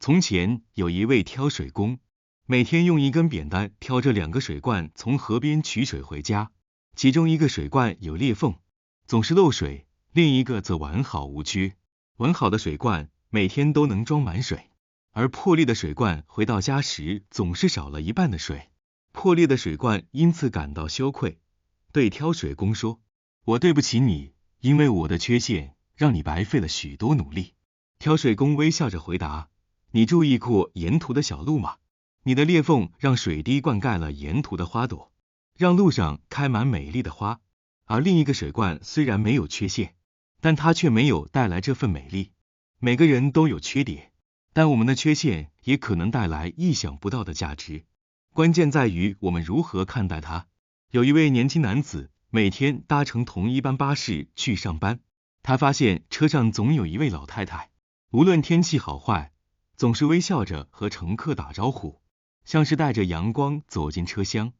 从前有一位挑水工，每天用一根扁担挑着2个水罐从河边取水回家，其中一个水罐有裂缝，总是漏水，另一个则完好无缺。完好的水罐每天都能装满水，而破裂的水罐回到家时总是少了一半的水。破裂的水罐因此感到羞愧，对挑水工说：“我对不起你，因为我的缺陷让你白费了许多努力。”挑水工微笑着回答：“你注意过沿途的小路吗？你的裂缝让水滴灌溉了沿途的花朵，让路上开满美丽的花。而另一个水罐虽然没有缺陷，但它却没有带来这份美丽。每个人都有缺点，但我们的缺陷也可能带来意想不到的价值。关键在于我们如何看待它。”有一位年轻男子每天搭乘同一班巴士去上班，他发现车上总有一位老太太，无论天气好坏，总是微笑着和乘客打招呼，像是带着阳光走进车厢。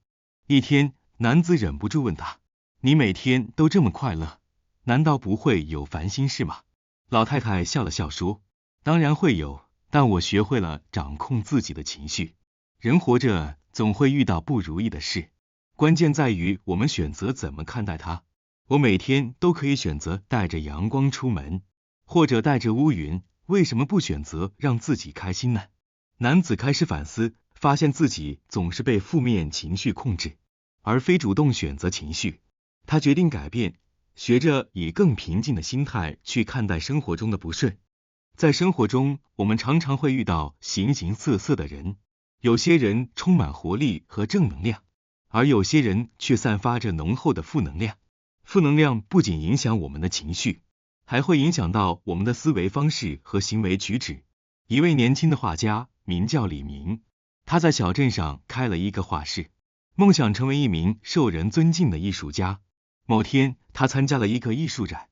一天，男子忍不住问他：“你每天都这么快乐，难道不会有烦心事吗？”老太太笑了笑说：“当然会有，但我学会了掌控自己的情绪。人活着总会遇到不如意的事，关键在于我们选择怎么看待它。我每天都可以选择带着阳光出门，或者带着乌云，为什么不选择让自己开心呢？”男子开始反思，发现自己总是被负面情绪控制，而非主动选择情绪。他决定改变，学着以更平静的心态去看待生活中的不顺。在生活中，我们常常会遇到形形色色的人，有些人充满活力和正能量，而有些人却散发着浓厚的负能量。负能量不仅影响我们的情绪，还会影响到我们的思维方式和行为举止。一位年轻的画家名叫李明，他在小镇上开了一个画室，梦想成为一名受人尊敬的艺术家。某天，他参加了一个艺术展，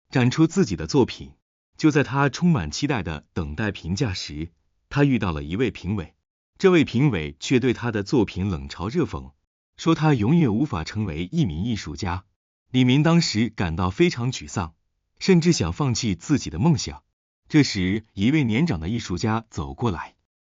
展出自己的作品。就在他充满期待的等待评价时，他遇到了一位评委。这位评委却对他的作品冷嘲热讽，说他永远无法成为一名艺术家。李明当时感到非常沮丧，甚至想放弃自己的梦想。这时，一位年长的艺术家走过来，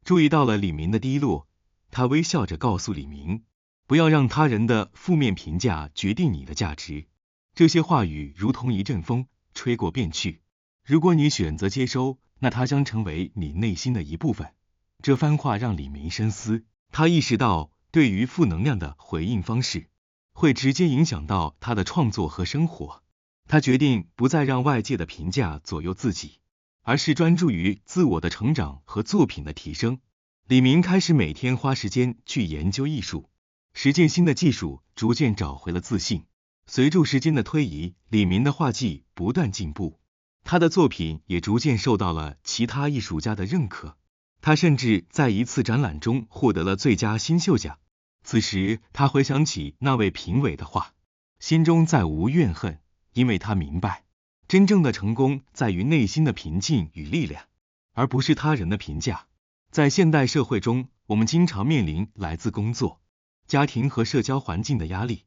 注意到了李明的低落，他微笑着告诉李明：“不要让他人的负面评价决定你的价值。”这些话语如同一阵风，吹过便去。如果你选择接收，那它将成为你内心的一部分。这番话让李明深思，他意识到对于负能量的回应方式会直接影响到他的创作和生活。他决定不再让外界的评价左右自己，而是专注于自我的成长和作品的提升。李明开始每天花时间去研究艺术，实践新的技术，逐渐找回了自信。随着时间的推移，李明的画技不断进步，他的作品也逐渐受到了其他艺术家的认可。他甚至在一次展览中获得了最佳新秀奖。此时，他回想起那位评委的话，心中再无怨恨，因为他明白，真正的成功在于内心的平静与力量，而不是他人的评价。在现代社会中，我们经常面临来自工作、家庭和社交环境的压力，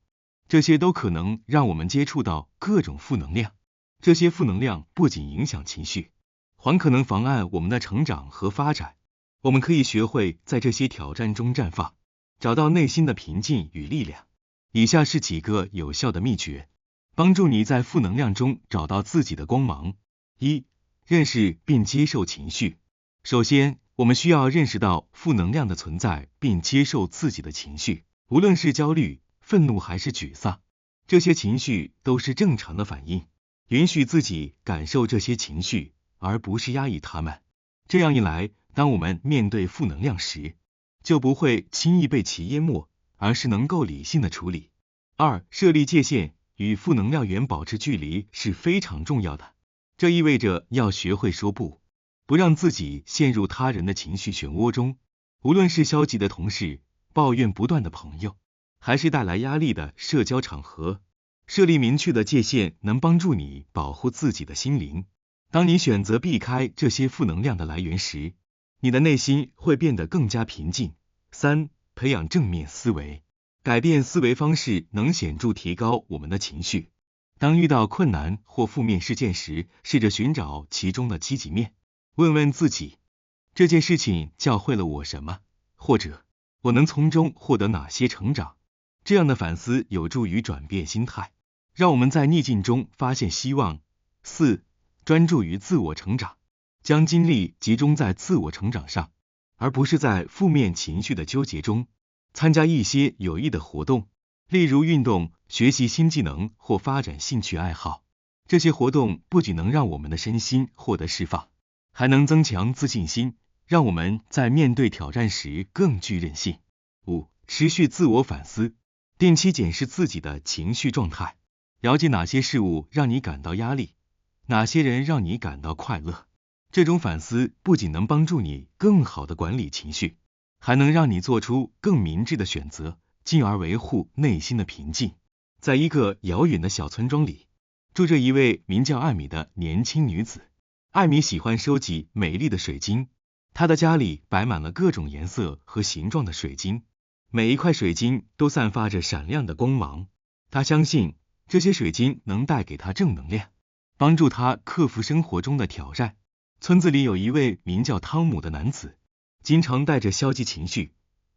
这些都可能让我们接触到各种负能量。这些负能量不仅影响情绪，还可能妨碍我们的成长和发展。我们可以学会在这些挑战中绽放，找到内心的平静与力量。以下是几个有效的秘诀，帮助你在负能量中找到自己的光芒。1、认识并接受情绪。首先，我们需要认识到负能量的存在，并接受自己的情绪，无论是焦虑、愤怒还是沮丧，这些情绪都是正常的反应。允许自己感受这些情绪，而不是压抑它们。这样一来，当我们面对负能量时，就不会轻易被其淹没，而是能够理性的处理。2、设立界限，与负能量源保持距离是非常重要的。这意味着要学会说不，不让自己陷入他人的情绪漩涡中。无论是消极的同事、抱怨不断的朋友，还是带来压力的社交场合，设立明确的界限能帮助你保护自己的心灵。当你选择避开这些负能量的来源时，你的内心会变得更加平静。3、培养正面思维。改变思维方式能显著提高我们的情绪。当遇到困难或负面事件时，试着寻找其中的积极面，问问自己，这件事情教会了我什么，或者我能从中获得哪些成长。这样的反思有助于转变心态，让我们在逆境中发现希望。4. 专注于自我成长，将精力集中在自我成长上，而不是在负面情绪的纠结中。参加一些有益的活动，例如运动、学习新技能或发展兴趣爱好。这些活动不仅能让我们的身心获得释放，还能增强自信心，让我们在面对挑战时更具韧性。5. 持续自我反思，定期检视自己的情绪状态，了解哪些事物让你感到压力，哪些人让你感到快乐。这种反思不仅能帮助你更好地管理情绪，还能让你做出更明智的选择，进而维护内心的平静。在一个遥远的小村庄里，住着一位名叫艾米的年轻女子。艾米喜欢收集美丽的水晶，她的家里摆满了各种颜色和形状的水晶，每一块水晶都散发着闪亮的光芒。她相信这些水晶能带给她正能量，帮助她克服生活中的挑战。村子里有一位名叫汤姆的男子，经常带着消极情绪，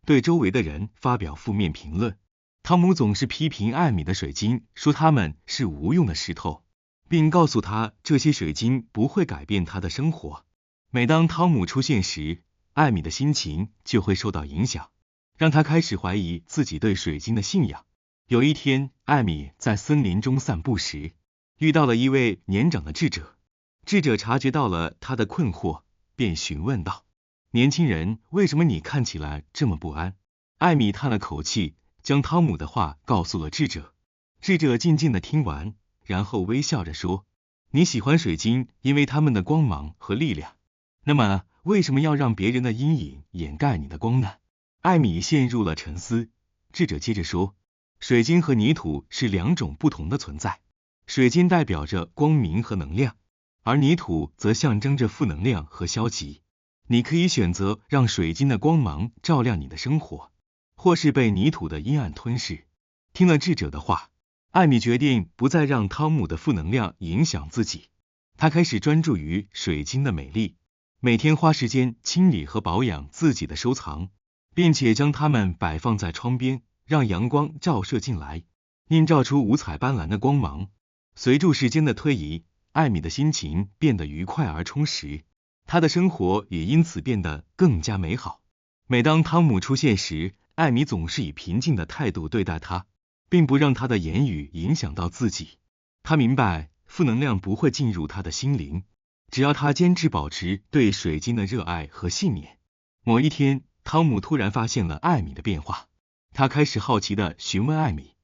对周围的人发表负面评论。汤姆总是批评艾米的水晶，说它们是无用的石头，并告诉他这些水晶不会改变他的生活。每当汤姆出现时，艾米的心情就会受到影响，让他开始怀疑自己对水晶的信仰。有一天，艾米在森林中散步时，遇到了一位年长的智者。智者察觉到了他的困惑，便询问道：年轻人，为什么你看起来这么不安？艾米叹了口气，将汤姆的话告诉了智者。智者静静地听完，然后微笑着说：你喜欢水晶，因为它们的光芒和力量。那么，为什么要让别人的阴影掩盖你的光呢？艾米陷入了沉思。智者接着说：水晶和泥土是两种不同的存在，水晶代表着光明和能量，而泥土则象征着负能量和消极。你可以选择让水晶的光芒照亮你的生活，或是被泥土的阴暗吞噬。听了智者的话，艾米决定不再让汤姆的负能量影响自己。她开始专注于水晶的美丽，每天花时间清理和保养自己的收藏，并且将它们摆放在窗边，让阳光照射进来，映照出五彩斑斓的光芒。随着时间的推移，艾米的心情变得愉快而充实，她的生活也因此变得更加美好。每当汤姆出现时，艾米总是以平静的态度对待他，并不让他的言语影响到自己。他明白负能量不会进入他的心灵，只要他坚持保持对水晶的热爱和信念。某一天，汤姆突然发现了艾米的变化，他开始好奇地询问艾米：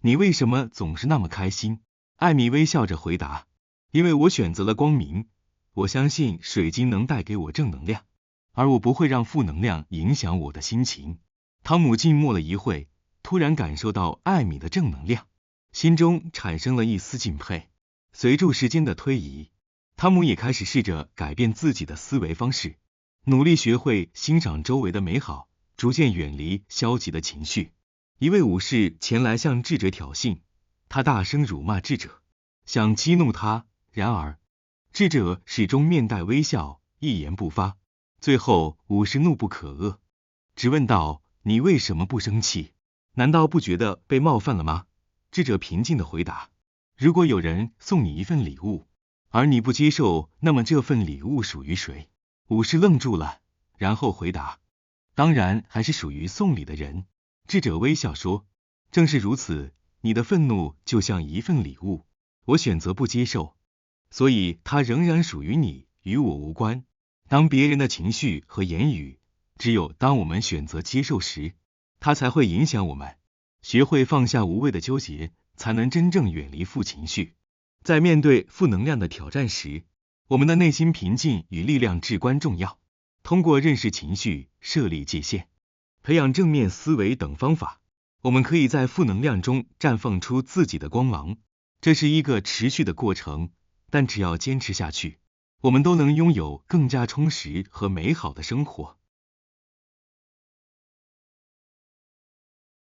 你为什么总是那么开心？艾米微笑着回答：因为我选择了光明，我相信水晶能带给我正能量，而我不会让负能量影响我的心情。汤姆静默了一会，突然感受到艾米的正能量，心中产生了一丝敬佩。随着时间的推移，汤姆也开始试着改变自己的思维方式，努力学会欣赏周围的美好，逐渐远离消极的情绪。一位武士前来向智者挑衅，他大声辱骂智者，想激怒他，然而智者始终面带微笑，一言不发。最后，武士怒不可遏，质问道：你为什么不生气？难道不觉得被冒犯了吗？智者平静地回答：如果有人送你一份礼物，而你不接受，那么这份礼物属于谁？武士愣住了，然后回答：当然还是属于送礼的人。智者微笑说：正是如此，你的愤怒就像一份礼物，我选择不接受，所以它仍然属于你，与我无关。当别人的情绪和言语，只有当我们选择接受时，它才会影响我们。学会放下无谓的纠结，才能真正远离负情绪。在面对负能量的挑战时，我们的内心平静与力量至关重要。通过认识情绪、设立界限、培养正面思维等方法，我们可以在负能量中绽放出自己的光芒。这是一个持续的过程，但只要坚持下去，我们都能拥有更加充实和美好的生活。